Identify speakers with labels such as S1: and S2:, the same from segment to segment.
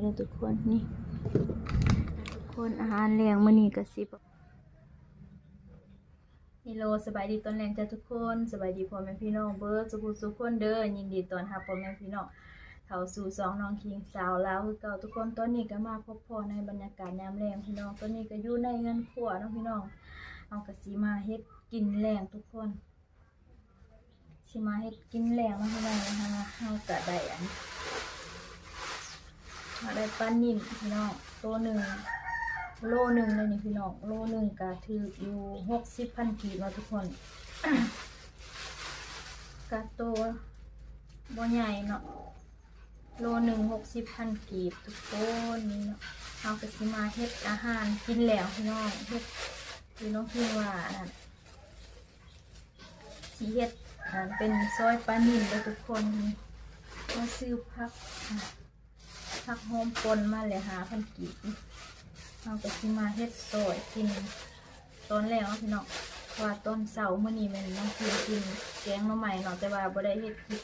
S1: แล้วทุกคนนี่ทุกคนอาหารแรงมื้อนี้ก็สิฮัลโหลสบายดีตอนแรงจ้ะทุกคนสบายดีพ่อแม่พี่น้องเบิดทุกคนเด้อยินดีต้อนรับพ่อแม่พี่น้องเข้าสู่สองน้องคิงสาวลาวคือเก่าทุกคนตอนนี้ก็มาพบพ่อในบรรยากาศยามแรงพี่น้องตอนนี้ก็อยู่ในเรือนครัวเนาะพี่น้องเอาก็สิมาเฮ็ดกินแรงทุกคนสิมาเฮ็ดกินแรงเนาะพี่น้องนะคะเฮาก็ได้ได้ปลานิ่มพี่น้องตัวหนึ่งโลหนึ่งเลยนี่พี่น้องโลหนึ่งก็ถืออยู่60,000 กีบเนาะทุกคน กะตัวบ่ใหญ่เนาะโลหนึ่ง60,000 กีบทุกคนนี่เนาะเอาก็สิมาเฮ็ดอาหารกินแล้วพี่น้องเฮ็ดพี่น้องคิดว่านั่นสิเฮ็ดเป็นซอยปลานิ่มเด้อทุกคนนี่ก็ซื้อผักหอมป่นมาเลย5,000 กีบเอาก็สิมาเฮ็ดซอยกินตอนแล้วพี่น้องว่าต้นเสาร์มื้อนี้แม่นน้องกินแกงหน่อไม้เนาะแต่ว่าบ่ได้เฮ็ดคลิป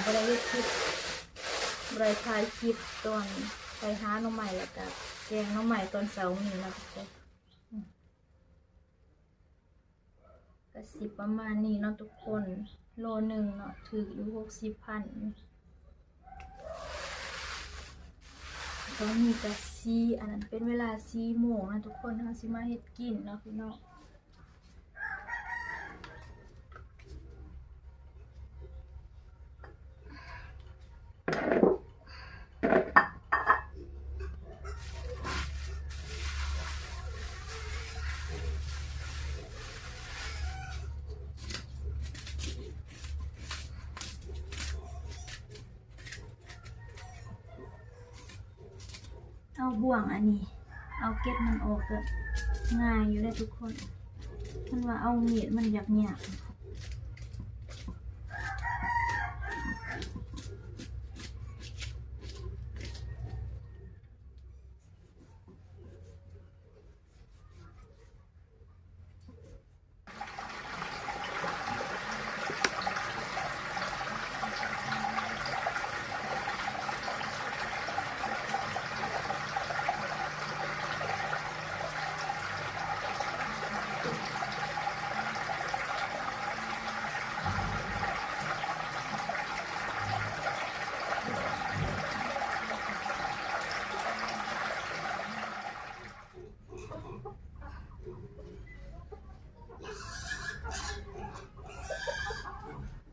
S1: บ่ได้เฮ็ดคลิปบ่ได้ถ่ายคลิปตอนไปหาหน่อไม้แล้วก็แกงหน่อไม้ตอนเสาร์นี้นะทุกคนก็สิประมาณนี้เนาะทุกคนโลหนึ่งเนาะถืออยู่60,000ตอนนี้ก็อันนั้นเป็นเวลา4 โมงนะทุกคนเราสิมาเฮ็ดกินเนาะพี่น้องเอาบ่วงอันนี้เอาเก็บมันออกก็ง่ายอยู่เลยทุกคนมันว่าเอามีดมันยาก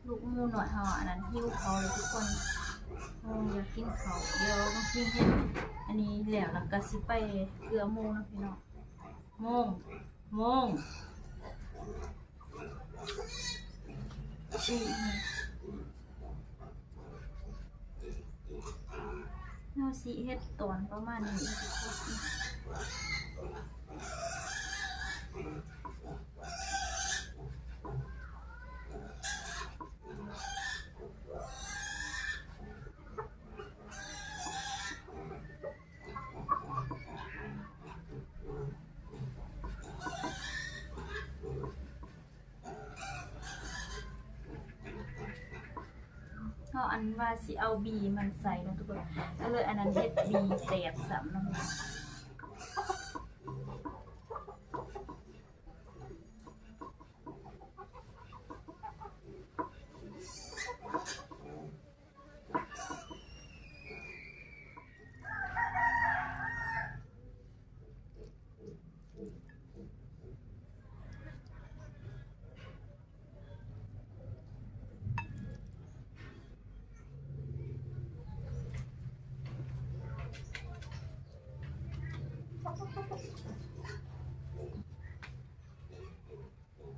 S1: ลูกมูหน่อยอันนั้นหิวเขาเลยทุกคนอยากกินเขาเดี๋ยวต้องกินเห็ดอันนี้แล้วก็สิไปเกลือมูนะพี่น้องโมงเราสิเฮ็ดตอนประมาณนี้เขาอันว่าสิเอาบีมันใส่นะทุกคนก็เลยอันนั้นเฮ็ดบีแตกซ้ำนะ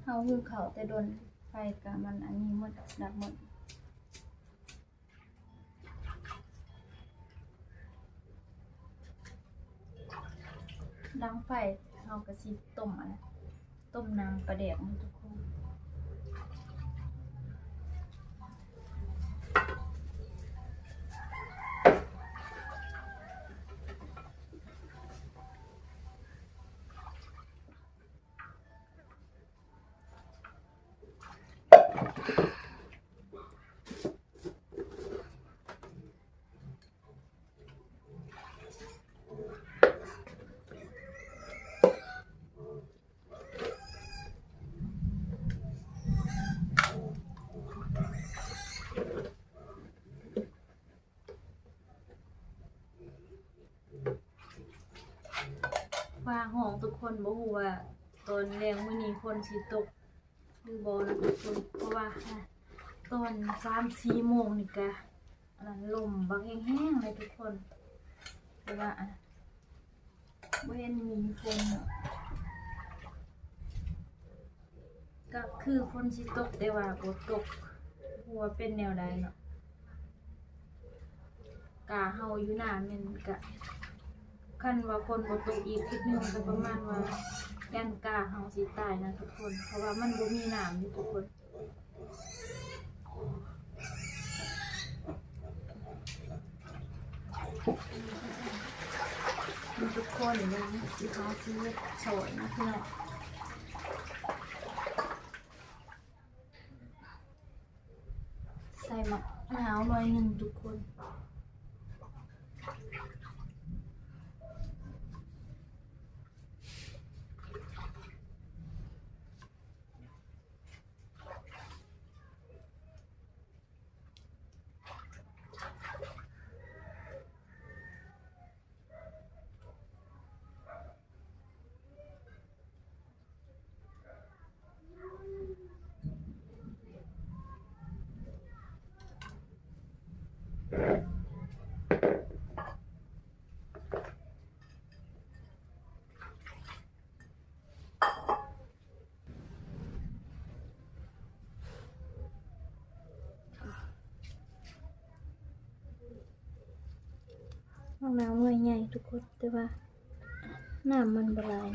S1: เขาคือเขาแต่โดนไฟกับมันอันนี้หมดดับหมดดังไฟเขากระซิต้มต้มน้ำปลาแดกนะทุกคน ฟ้าห้องทุกคนบ่ฮู้ว่าตอนแรงมื้อนี้ฝนสิตกหรือบ่นะทุกคนเพราะว่าตอน 3-4 โมงนี่ก็อันนั้นลมบักแห้งๆเลยทุกคนแต่ว่าบ่เห็นมีฝนก็คือฝนสิตกแต่ว่าบ่ตกบ่ว่าเป็นแนวใดเนาะกาเฮาอยู่หน้าแม่นก็คันว่าฝนบ่ตกอีกทิศนึงก็ประมาณว่ายันกาเฮาสิตายนะทุกคนเพราะว่ามันบ่มีน้ำอยู่ทุกคนทุกคนเลยสิหาซื้อโฉยนะพี่น้องใส่มะนาวหน่อยหนึ่งทุกคนมะนาวหน่วยใหญ่ทุกคนแต่ว่าน้ำมันบลาย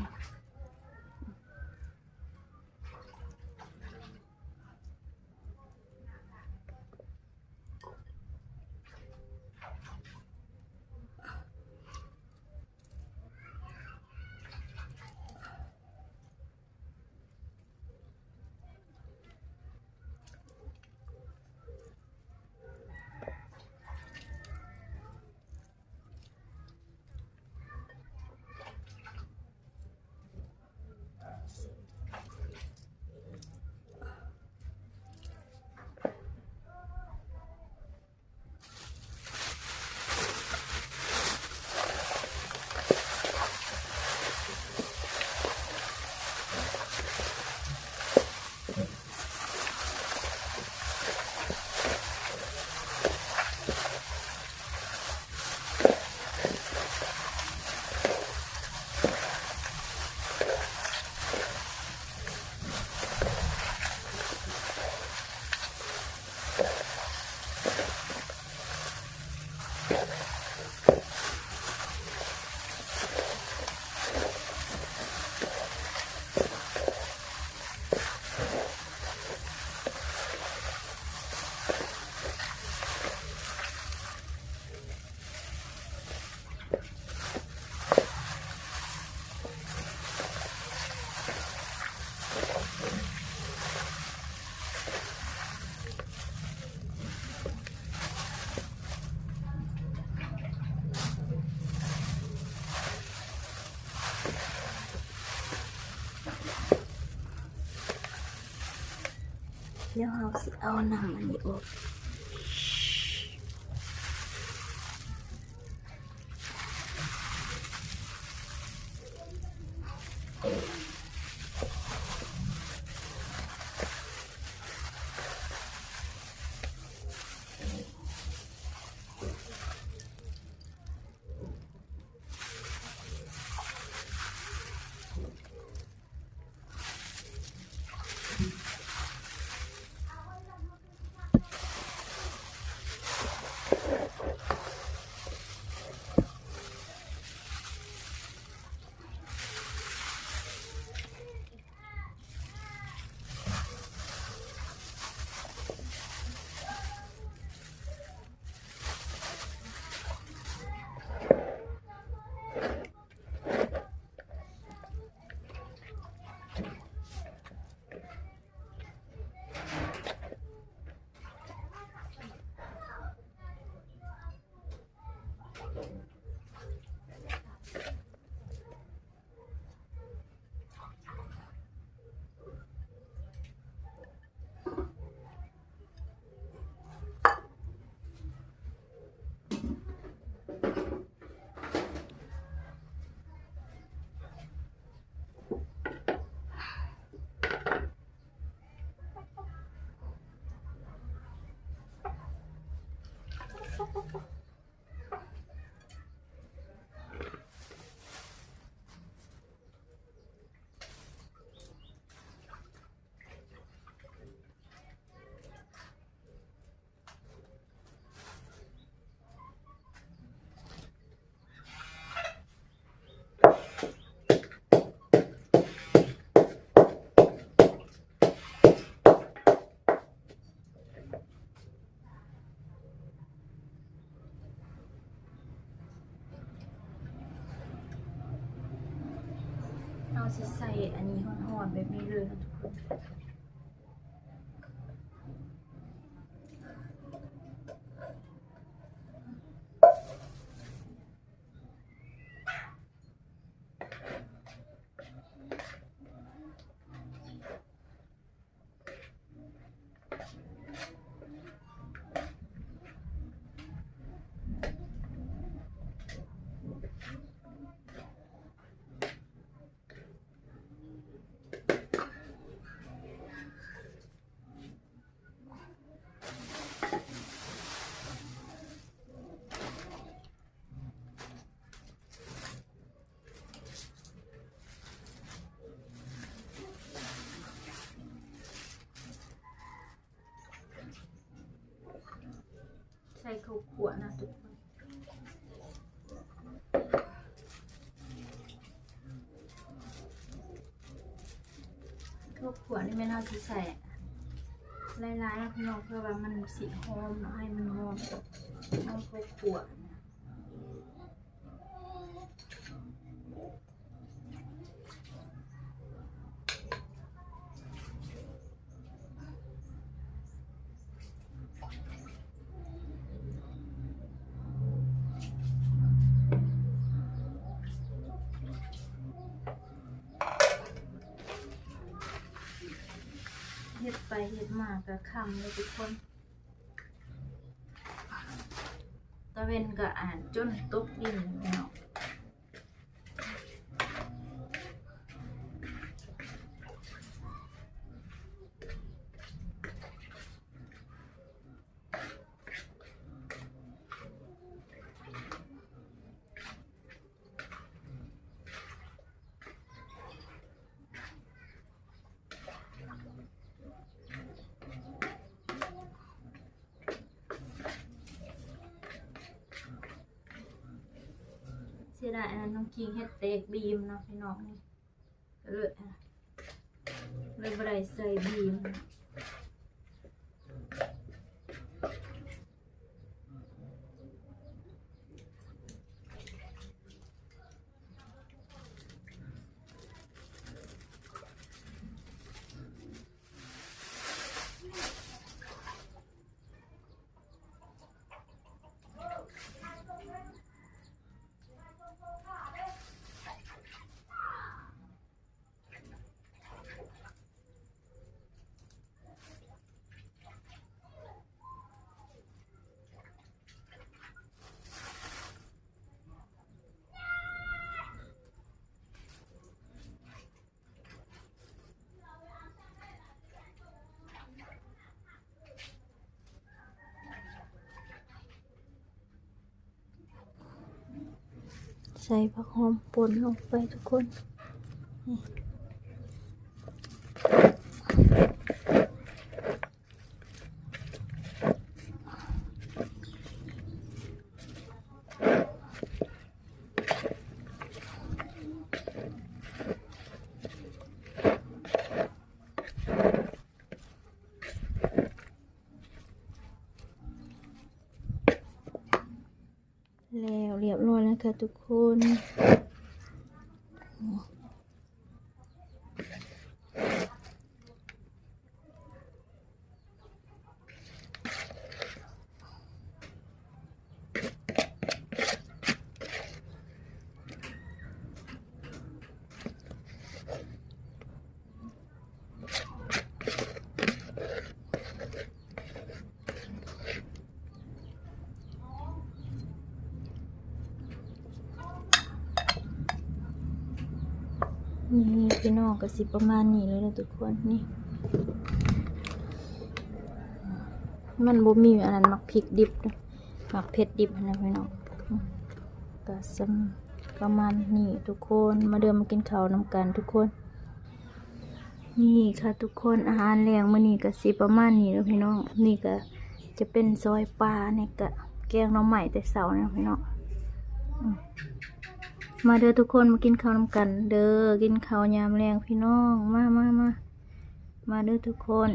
S1: เดี๋ยวเราสิเอาน้ำอันนี้ออก เอาสิใส่อันนี้ห่อนๆแบบนี้เลยนะทุกคนใส่ข้าวคั่วนะทุกคนข้าวคั่วนี่ไม่น่าจะใส่หลายๆพี่น้องเพื่อว่ามันสีหอมให้มันหอมข้าวคั่วเฮ็ดไปเฮ็ดมาก็ค่ำเลยทุกคนตะเวนก็อ่านจนตกดินเนาะเสียดายอันนั้นน้องคิงเฮ็ดเตกบีมเนาะพี่น้องนี่ก็เลยบ่ได้ใส่บีมใส่ผักหอมป่นลงไปทุกคนแล้วเรียบร้อยแล้วค่ะทุกคนนี่พี่น้องก็สิประมาณนี้เลยนะทุกคนนี่มันบ่มีอันนั้นมักพริกดิบนะมักเผ็ดดิบนะพี่น้องก็ประมาณนี้ทุกคนมาเดินมากินข้าวนำกันทุกคนนี่ค่ะทุกคนอาหารแรงมื้อนี้ก็สิประมาณนี้แล้วพี่น้องนี่ก็จะเป็นซอยปลาเนี่ยก็แกงหน่อไม้แต่เช้านะพี่น้องมาเด้อทุกคนมากินข้าวนำกันเด้อกินข้าวยามแรงพี่น้องมาเด้อทุกคน